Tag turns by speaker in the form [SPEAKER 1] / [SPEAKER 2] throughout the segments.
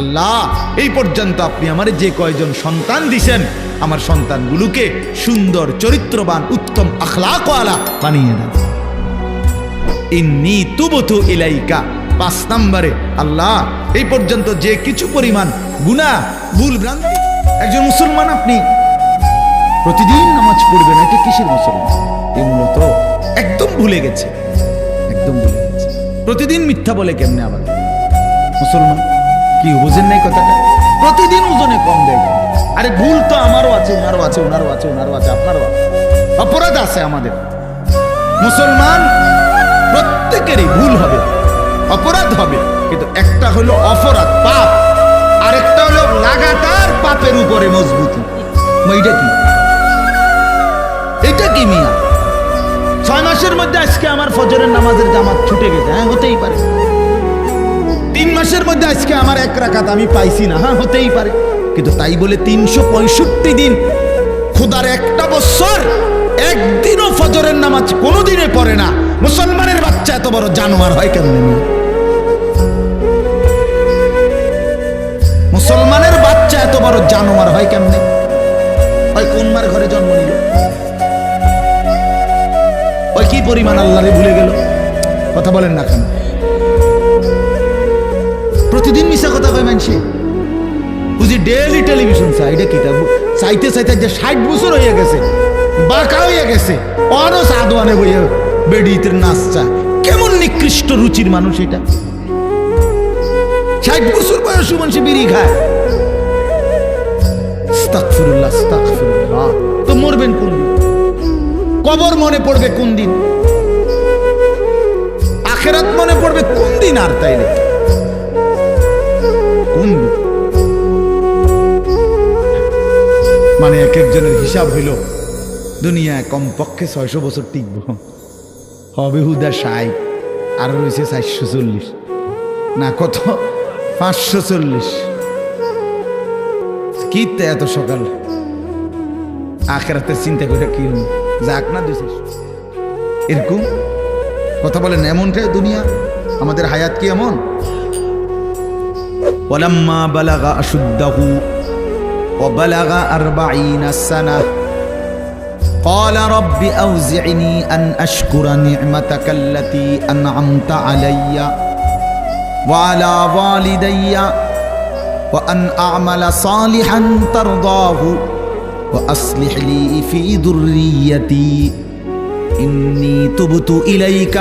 [SPEAKER 1] আল্লাহ এই পর্যন্ত আপনি আমার যে কয়জন সন্তান দিছেন আমার সন্তানগুলোকে সুন্দর চরিত্রবান উত্তম আখলাকওয়ালা বানিয়ে দেন। ইন্নী তুবতু ইলাইকা। 5 নম্বরে আল্লাহ এই পর্যন্ত যে কিছু পরিমাণ গুনাহ ভুল ভ্রান্তি, একজন মুসলমান আপনি প্রতিদিন নামাজ পড়বেন, এটা কিসের মুসলমান? এই মূলত একদম ভুলে গেছে, একদম ভুলে গেছে। প্রতিদিন মিথ্যা বলে কেমনে আবার মুসলমান? কি বুঝেন নাই কথাটা? প্রতিদিন ওজনে কম দেয়। আরে ভুল তো আমারও আছে, ওনারও আছে, ওনারও আছে, ওনারও আছে, আপনারও আছে, অপরাধ আছে আমাদের। মুসলমান প্রত্যেকেরই ভুল হবে, অপরাধ হবে, কিন্তু একটা হলো অপরাধ পাপ, আরেকটা হলো লাগাতার পাপের উপরে মজবুতি। এইটা কি? এটা কি মিয়া? 6 মাসের মধ্যে আজকে আমার ফজরের নামাজের জামাত ছুটে গেছে, হ্যাঁ হতেই পারে। 3 মাসের মধ্যে আজকে আমার 1 রাকাত আমি পাইছি না, হ্যাঁ হতেই পারে। কিন্তু তাই বলে 365 দিন খোদার একটা বছর একদিনও ফজরের নামাজ কোনোদিনে পড়ে না মুসলমানের বাচ্চা এত বড় জানোয়ার হয় কেমনে? মুসলমানের বাচ্চা এত বড় জানোয়ার হয় কেমনে? ওই কোন মার ঘরে জন্ম নিল? ওই কি পরিমাণ আল্লাহরে ভুলে গেল? কথা বলেন না কেন? প্রতিদিন মিশা কথা কয় মানুষে, বুঝি ডেইলি টেলিভিশন চাই। এটা কি? চাইতে চাইতে যে 60 বছর হয়ে গেছে, বাঁকা হয়ে গেছে, অনো সাদওয়ানে বইয়ে বেডিতে নাচ চায়। কেমন নিকৃষ্ট রুচির মানুষ এটা! 60 বছর বয়সী মানুষ বিড়ি খায়। আস্তাগফিরুল্লাহ, আস্তাগফিরুল্লাহ। তো মরবেন কোন দিন? কবর মনে পড়বে কোন দিন? আখিরাত মনে পড়বে কোন দিন? আর তাইলে কোন দিন? মানে এক একজনের হিসাব হইল দুনিয়ায় কমপক্ষে 600 বছর টিকব, হবে হুদা 60, আর রয়েছে 440 না কত 540। কি এত সকাল আখিরাতের চিন্তা করে কি যাক না দিছিস এরকম কথা বলেন? এমনটাই দুনিয়া, আমাদের হায়াত কি এমন? ওয়ালাম্মা বালাগা আশুদ্দাহু ওয়া বালাগা 40 সানা قال رب أوزعني أن أشكر نعمتك التي أنعمت علي وعلى والدي وأن أعمل صالحا ترضاه وأصلح لي في ذريتي إني تبت إليك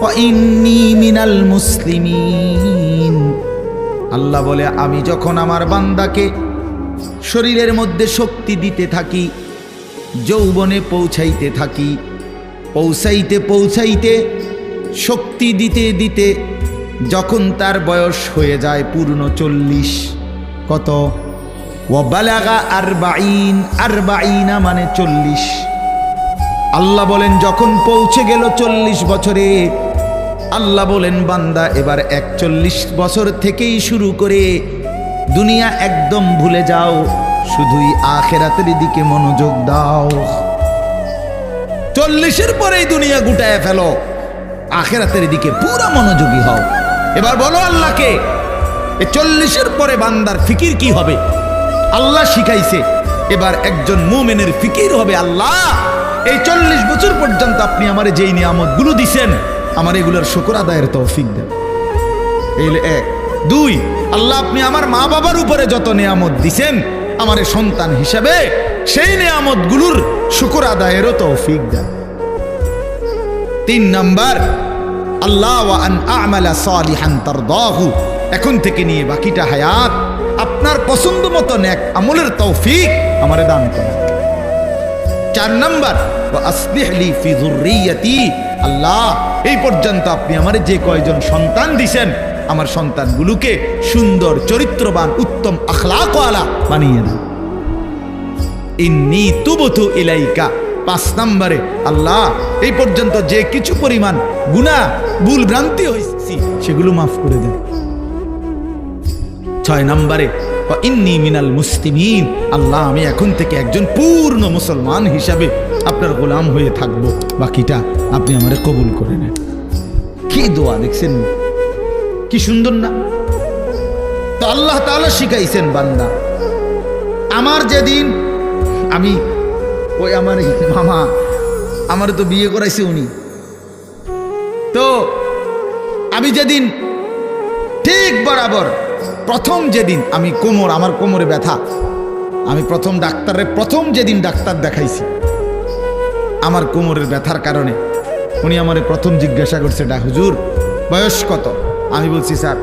[SPEAKER 1] وإني من المسلمين। আল্লাহ বলে, আমি যখন আমার বান্দাকে শরীরের মধ্যে শক্তি দিতে থাকি, যৌবনে পৌঁছাইতে থাকি, পৌঁছাইতে পৌঁছাইতে শক্তি দিতে দিতে যখন তার বয়স হয়ে যায় পূর্ণ 40, কত? ওয়াবালাগা 40, 40 মানে 40। আল্লাহ বলেন যখন পৌঁছে গেল 40 বছরে, আল্লাহ বলেন বান্দা এবার 41 বছর থেকেই শুরু করে দুনিয়া একদম ভুলে যাও, শুধুই আখিরাতের দিকে মনোযোগ দাও। 40-এর পরেই দুনিয়া গুটায় ফেলো, আখিরাতের দিকে পুরো মনোযোগী হও। এবার বলো আল্লাহকে, এই 40-এর পরে বান্দার ফিকির কি হবে? আল্লাহ শিখাইছে এবার একজন মুমিনের ফিকির হবে, আল্লাহ এই 40 বছর পর্যন্ত আপনি আমারে যেই নিয়ামতগুলো দিছেন, আমার এগুলোর শুকর আদায়ের তৌফিক দেন। এই 1। 2, আল্লাহ আপনি আমার মা বাবার উপরে যত নিয়ামত দিছেন আমার সন্তান হিসাবে, সেই নিয়ামতগুলোর শুকর আদায়েরও তৌফিক দেন। 3 নাম্বার, আল্লাহ ওয়া আন আ'মালা সালিহান তারদাহু, এখন থেকে নিয়ে বাকিটা হায়াত আপনার পছন্দ মতো নেক আমলের তৌফিক আমারে দান করেন। 4 নাম্বার, ওয়া আসলিহ লি ফি যুররিয়াতি, আল্লাহ এই পর্যন্ত আপনি আমারে যে কয়জন সন্তান দিছেন আমার সন্তানগুলোকে সুন্দর চরিত্রবান উত্তম আখলাকওয়ালা বানিয়ে দেন। ইন্নী তুবতু ইলাইকা। 5 নম্বরে আল্লাহ এই পর্যন্ত যে কিছু পরিমাণ গুনাহ ভুল ভ্রান্তি হয়েছে সেগুলো মাফ করে দেন। 6 নম্বরে ওয়া ইন্নী মিনাল মুসলিমিন, আল্লাহ আমি এখন থেকে একজন পূর্ণ মুসলমান হিসাবে আপনার গোলাম হয়ে থাকবো, বাকিটা আপনি আমারে কবুল করে নেন। কি দোয়া দেখছেন, কি সুন্দর না? তো আল্লাহ তাআলা শিখাইছেন বান্দা, আমার যেদিন আমি ওই আমার মামা আমার তো বিয়ে করাইছে উনি, তো আমি যেদিন ঠিক বরাবর প্রথম যেদিন আমি আমার কোমরে ব্যথা, আমি প্রথম যেদিন ডাক্তার দেখাইছি আমার কোমরের ব্যথার কারণে, উনি আমারে প্রথম জিজ্ঞাসা করছে, হুজুর বয়স কত? আমি বলছি স্যার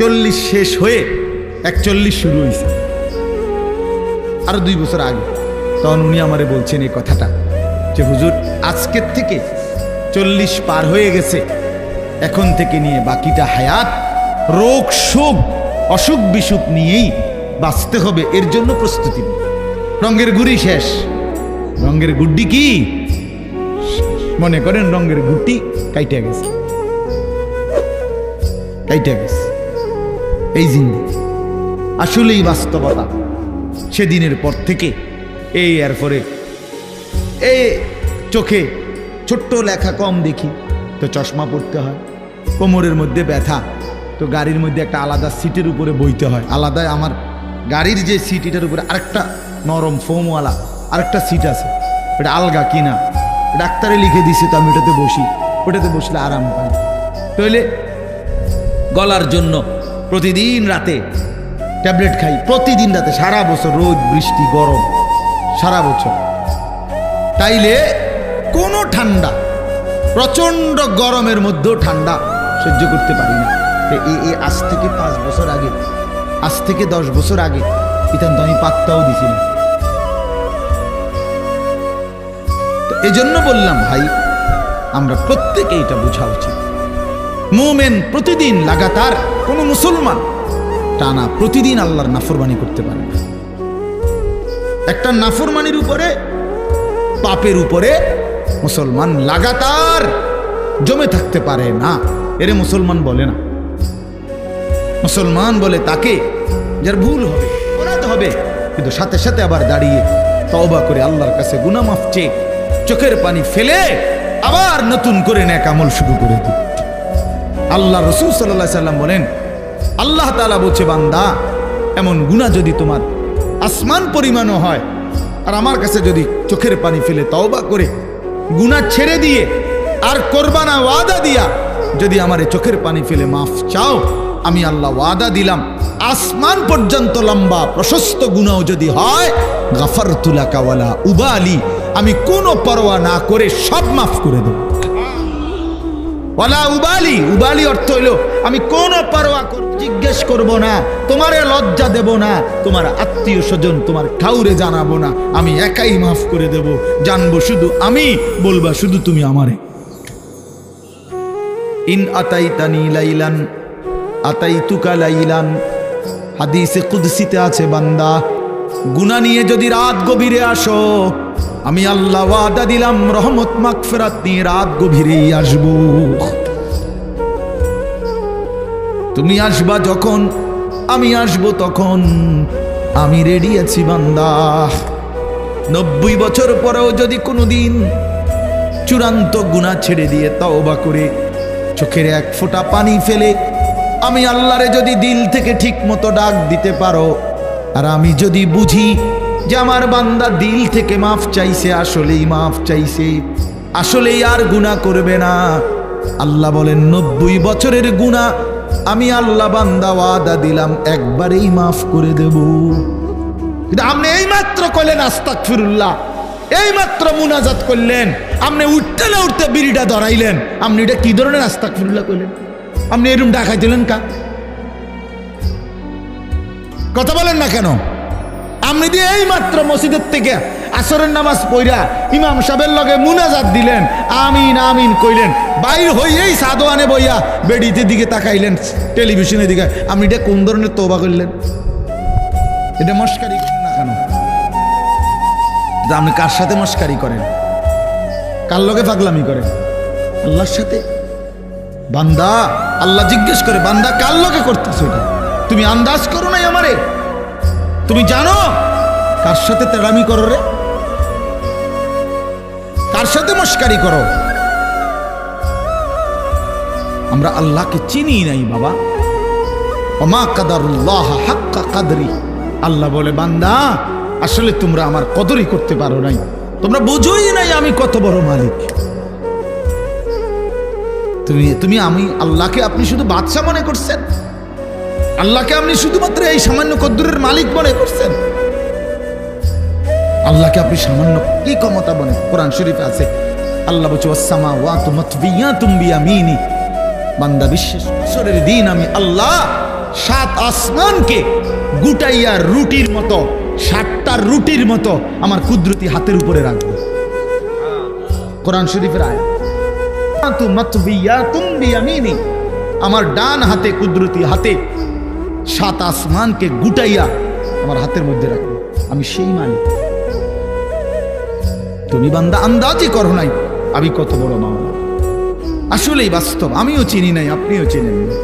[SPEAKER 1] 40 শেষ হয়ে 41 শুরু হয়েছে, আরো 2 বছর আগে। তখন উনি আমারে বলছেন এই কথাটা যে হুজুর আজকের থেকে 40 পার হয়ে গেছে, এখন থেকে নিয়ে বাকিটা হায়াত রোগ শোক অসুখ বিসুখ নিয়েই বাঁচতে হবে, এর জন্য প্রস্তুতি নিন। রঙের গুড়ি শেষ, রঙের গুড্ডি কি মনে করেন রঙের গুটি কাইটে গেছে, এই জিন্দেগি আসলেই বাস্তবতা। সেদিনের পর থেকে এরপরে এই চোখে ছোট্ট লেখা কম দেখি তো চশমা পড়তে হয়, কোমরের মধ্যে ব্যথা তো গাড়ির মধ্যে একটা আলাদা সিটের উপরে বইতে হয়, আলাদা আমার গাড়ির যে সিট এটার উপরে আরেকটা নরম ফোমওয়ালা আরেকটা সিট আছে, এটা আলগা কিনা ডাক্তারে লিখে দিছে, তো আমি ওটাতে বসি, ওটাতে বসলে আরাম পাই। তাহলে গলার জন্য প্রতিদিন রাতে ট্যাবলেট খাই, প্রতিদিন রাতে, সারা বছর রোদ বৃষ্টি গরম সারা বছর। তাইলে কোনো ঠান্ডা, প্রচন্ড গরমের মধ্যেও ঠান্ডা সহ্য করতে পারি না। আজ থেকে 5 বছর আগে, আজ থেকে 10 বছর আগে ইতান তো আমি পাত্তাও দিছি না। তো এজন্য বললাম ভাই, আমরা প্রত্যেকে এটা বোঝা উচিত। মুমিন প্রতিদিন লাগাতার, কোনো মুসলমান টানা প্রতিদিন আল্লাহর নাফরমানি করতে পারে না। একটা নাফরমানির উপরে, পাপের উপরে মুসলমান লাগাতার জমে থাকতে পারে না, এরে মুসলমান বলে না। মুসলমান বলে তাকে যার ভুল হবে, অপরাধ হবে, কিন্তু সাথে সাথে আবার দাঁড়িয়ে তওবা করে আল্লাহর কাছে গুনাহ মাফ চেয়ে চোখের পানি ফেলে আবার নতুন করে নেক আমল শুরু করে দিই। আল্লাহ রাসূল সাল্লাল্লাহু আলাইহি সাল্লাম বলেন, আল্লাহ তাআলা বলছে, বান্দা এমন গুনাহ যদি তোমার আসমান পরিমাণও হয়, আর আমার কাছে যদি চোখের পানি ফেলে তওবা করে গুনাহ ছেড়ে দিয়ে আর করবা না ওয়াদা দিয়া যদি আমারে চোখের পানি ফেলে মাফ চাও, আমি আল্লাহ ওয়াদা দিলাম আসমান পর্যন্ত লম্বা প্রশস্ত গুনাহ যদি হয়, গাফারতু লাকা ওয়ালা উবালি, আমি কোনো পরোয়া না করে সব মাফ করে দেব। ওয়ালা উবালি, উবালি অর্থ হইল আমি কোনো পরোয়া জিজ্ঞেস করব না, তোমারে লজ্জা দেব না, তোমার আত্মীয় স্বজন তোমার কাউরে জানাবো না, আমি একাই মাফ করে দেব, জানবো শুধু আমি, বলবা শুধু তুমি আমারে। ইন আতাইতানি লাইলান আতাইতুকা লাইলান, হাদিসে কুদসিতে আছে, বান্দা গুনাহ নিয়ে যদি রাত গভীরে আসো, আমি আল্লাহ ওয়াদা দিলাম রহমত মাগফিরাত নিয়ে রাত গভীরেই আসব। তুমি আসবা যখন, আমি আসব তখন, আমি রেডি আছি বান্দা। 90 বছর পরেও যদি কোনোদিন চূড়ান্ত গুনাহ ছেড়ে দিয়ে তওবা করে চোখের এক ফোঁটা পানি ফেলে আমি আল্লাহরে যদি দিল থেকে ঠিক মতো ডাক দিতে পারো, আর আমি যদি বুঝি যে আমার বান্দা দিল থেকে মাফ চাইছে, আসলেই মাফ চাইছে, আসলেই আর গুনাহ করবে না, আল্লাহ বলেন 90 বছরের গুনাহ আমি আল্লাহ বান্দা ওয়াদা দিলাম একবারেই মাফ করে দেব। কিন্তু আপনি এই মাত্র কইলেন আস্তাগফিরুল্লাহ, এই মাত্র মুনাজাত করলেন, আপনি উঠতে না উঠতে বিড়িটা ধরাইলেন, আপনি এটা কি ধরনের আস্তাগফিরুল্লাহ কইলেন? আপনি এরকম ডাকাই দিলেন কা? কথা বলেন না কেন? আপনি দিয়ে এই মাত্র মসজিদের থেকে আসরের নামাজ পড়া ইমাম সাহেবের লগে মুনাজাত দিলেন, আমিন আমিন কইলেন, বাইর হইয়েই সাদোয়ানে বইয়া বেডিতে দিকে তাকাইলেন, টেলিভিশনের দিকে, আপনি এটা কোন ধরনের তওবা করলেন? এটা মস্কারি করেন না কেন? আপনি কার সাথে মস্কারি করেন? কার লগে পাগলামি করেন? আল্লাহর সাথে। বান্দা আল্লাহ জিজ্ঞেস করে, বান্দা কার লগে করতেছো এটা? তুমি আন্দাজ করো নাই আমারে? তুমি জানো কার সাথে তেড়ামি করো রে? কার সাথে মস্কারি করো? আমরা আল্লাহকে চিনি নাই বাবা, ওমা কাদারুল্লাহ হাক্কা কাদরি। আল্লাহ বলে বান্দা আসলে তোমরা আমার কদরই করতে পারো নাই, তোমরা বুঝোই নাই আমি কত বড় মালিক। তুমি আমি আল্লাহকে আপনি শুধু বাদশা মনে করছেন, আল্লাহকে আপনি শুধুমাত্র এই সামান্য কদ্দুরের মালিক মনে করছেন। আল্লাহকে আপনি সামান্য কি ক্ষমতা বলে? কোরআন শরীফে আছে আল্লাহ বলছে ওয়াসসামাওয়াতু মাতবিয়াতুম বিয়ামিনি। বান্দা বিশ্বাস আসরের দিন আমি আল্লাহ 7 আসমানকে গুটাইয়া রুটির মতো, 7টা রুটির মতো আমার কুদরতি হাতের উপরে রাখবো। কোরআন শরীফের আয়াত মাতবিয়াতুম বিয়ামিনি, আমার ডান হাতে কুদরতি হাতে 7 আসমানকে গুটাইয়া আমার হাতের মধ্যে রাখবো। আমি সেই মালিক। তুমি বান্দা আন্দাজই করো নাই আমি কত বড় মাওলা। আসলেই বাস্তব, আমিও চিনি নাই, আপনিও চেনেন না।